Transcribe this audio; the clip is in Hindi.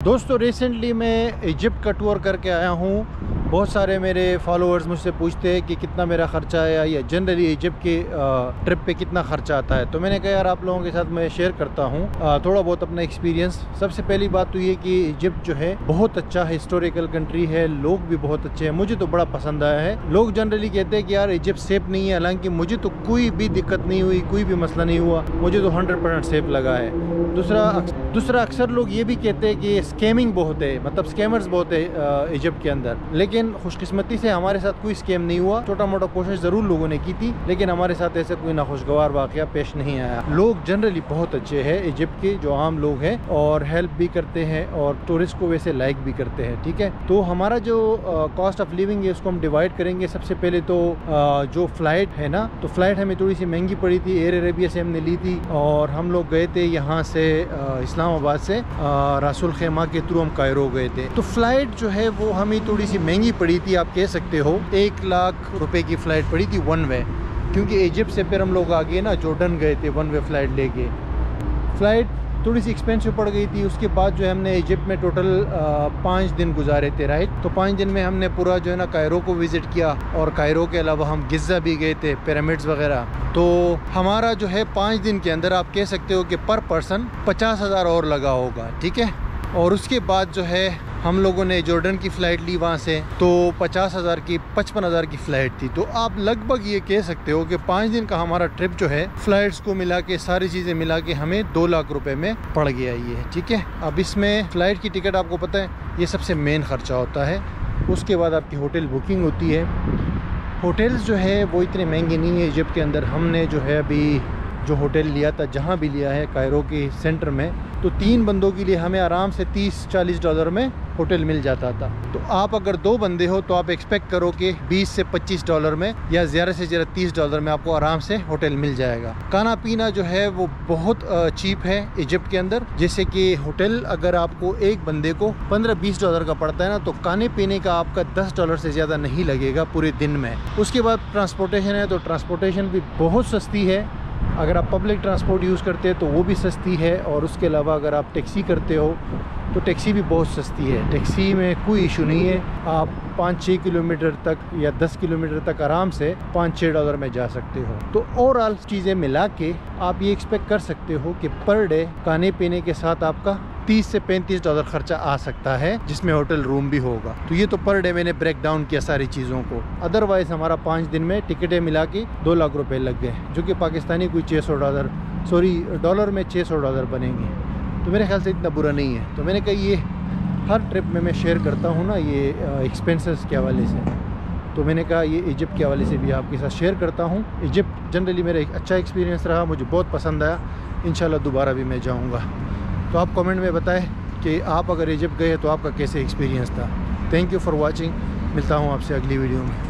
दोस्तों रिसेंटली मैं इजिप्ट का टूर करके आया हूँ। बहुत सारे मेरे फॉलोअर्स मुझसे पूछते हैं कि कितना मेरा ख़र्चा आया या जनरली इजिप्ट के ट्रिप पे कितना ख़र्चा आता है। तो मैंने कहा यार आप लोगों के साथ मैं शेयर करता हूँ थोड़ा बहुत अपना एक्सपीरियंस। सबसे पहली बात तो ये कि इजिप्ट जो है बहुत अच्छा हिस्टोरिकल कंट्री है, लोग भी बहुत अच्छे हैं, मुझे तो बड़ा पसंद आया है। लोग जनरली कहते हैं कि यार इजिप्ट सेफ नहीं है, हालांकि मुझे तो कोई भी दिक्कत नहीं हुई, कोई भी मसला नहीं हुआ, मुझे तो 100% सेफ लगा है। दूसरा अक्सर लोग ये भी कहते हैं कि स्कैमिंग बहुत है, मतलब स्कैमर्स बहुत है इजिप्ट के अंदर, लेकिन खुशकिस्मती से हमारे साथ कोई स्कैम नहीं हुआ। छोटा मोटा कोशिश ज़रूर लोगों ने की थी, लेकिन हमारे साथ ऐसे कोई नाखुशगवार वाक़या पेश नहीं आया। लोग जनरली बहुत अच्छे हैं इजिप्ट के, जो आम लोग हैं, और हेल्प भी करते हैं और टूरिस्ट को वैसे लाइक भी करते हैं। ठीक है, तो हमारा जो कॉस्ट ऑफ लिविंग है उसको हम डिवाइड करेंगे। सबसे पहले तो जो फ़्लाइट है ना, तो फ़्लाइट हमें थोड़ी सी महंगी पड़ी थी, एयर अरेबिया से हमने ली थी, और हम लोग गए थे यहाँ से इस्लामाबाद से रासुल खेमा के थ्रू हम कायरो गए थे। तो फ़्लाइट जो है वो हमें थोड़ी सी महंगी पड़ी थी, आप कह सकते हो 1 लाख रुपए की फ़्लाइट पड़ी थी वन वे, क्योंकि इजिप्ट से फिर हम लोग आगे ना जॉर्डन गए थे वन वे फ़्लाइट लेके। फ़्लाइट थोड़ी सी एक्सपेंसिव पड़ गई थी। उसके बाद जो है हमने इजिप्ट में टोटल 5 दिन गुजारे थे, राइट। तो 5 दिन में हमने पूरा जो है ना कायरो को विज़िट किया, और कायरो के अलावा हम गिज़ा भी गए थे, पिरामिड्स वगैरह। तो हमारा जो है 5 दिन के अंदर आप कह सकते हो कि पर पर्सन 50,000 और लगा होगा, ठीक है। और उसके बाद जो है हम लोगों ने जॉर्डन की फ़्लाइट ली वहाँ से, तो 50,000 की 55,000 की फ़्लाइट थी। तो आप लगभग ये कह सकते हो कि 5 दिन का हमारा ट्रिप जो है फ़्लाइट्स को मिला के, सारी चीज़ें मिला के हमें 2 लाख रुपए में पड़ गया ये, ठीक है। अब इसमें फ़्लाइट की टिकट आपको पता है ये सबसे मेन ख़र्चा होता है। उसके बाद आपकी होटल बुकिंग होती है। होटल्स जो है वो इतने महंगे नहीं है इजिप्ट के अंदर। हमने जो है अभी जो होटल लिया था, जहाँ भी लिया है कायरो के सेंटर में, तो 3 बंदों के लिए हमें आराम से $30-40 में होटल मिल जाता था। तो आप अगर 2 बंदे हो तो आप एक्सपेक्ट करो कि $20 से $25 में या ज़्यादा से ज़्यादा $30 में आपको आराम से होटल मिल जाएगा। खाना पीना जो है वो बहुत चीप है इजिप्ट के अंदर। जैसे कि होटल अगर आपको एक बंदे को $15-20 का पड़ता है ना, तो खाने पीने का आपका $10 से ज़्यादा नहीं लगेगा पूरे दिन में। उसके बाद ट्रांसपोर्टेशन है, तो ट्रांसपोर्टेशन भी बहुत सस्ती है। अगर आप पब्लिक ट्रांसपोर्ट यूज़ करते हैं तो वो भी सस्ती है, और उसके अलावा अगर आप टैक्सी करते हो तो टैक्सी भी बहुत सस्ती है। टैक्सी में कोई इशू नहीं है, आप 5-6 किलोमीटर तक या 10 किलोमीटर तक आराम से $5-6 में जा सकते हो। तो ओवरऑल चीज़ें मिला के आप ये एक्सपेक्ट कर सकते हो कि पर डे खाने पीने के साथ आपका $30 से $35 खर्चा आ सकता है, जिसमें होटल रूम भी होगा। तो ये तो पर डे मैंने ब्रेक डाउन किया सारी चीज़ों को। अदरवाइज़ हमारा 5 दिन में टिकटें मिला के 2 लाख रुपए लग गए, जो कि पाकिस्तानी कोई डॉलर में $600 बनेंगे। तो मेरे ख्याल से इतना बुरा नहीं है। तो मैंने कहा ये हर ट्रिप में मैं शेयर करता हूँ ना ये एक्सपेंसेस के हवाले से, तो मैंने कहा ये इजिप्ट के हवाले से भी आपके साथ शेयर करता हूँ। इजिप्ट जनरली मेरा एक अच्छा एक्सपीरियंस रहा, मुझे बहुत पसंद आया। इंशाल्लाह दोबारा भी मैं जाऊँगा। तो आप कमेंट में बताएं कि आप अगर इजिप्ट गए तो आपका कैसे एक्सपीरियंस था। Thank you for watching. मिलता हूँ आपसे अगली वीडियो में।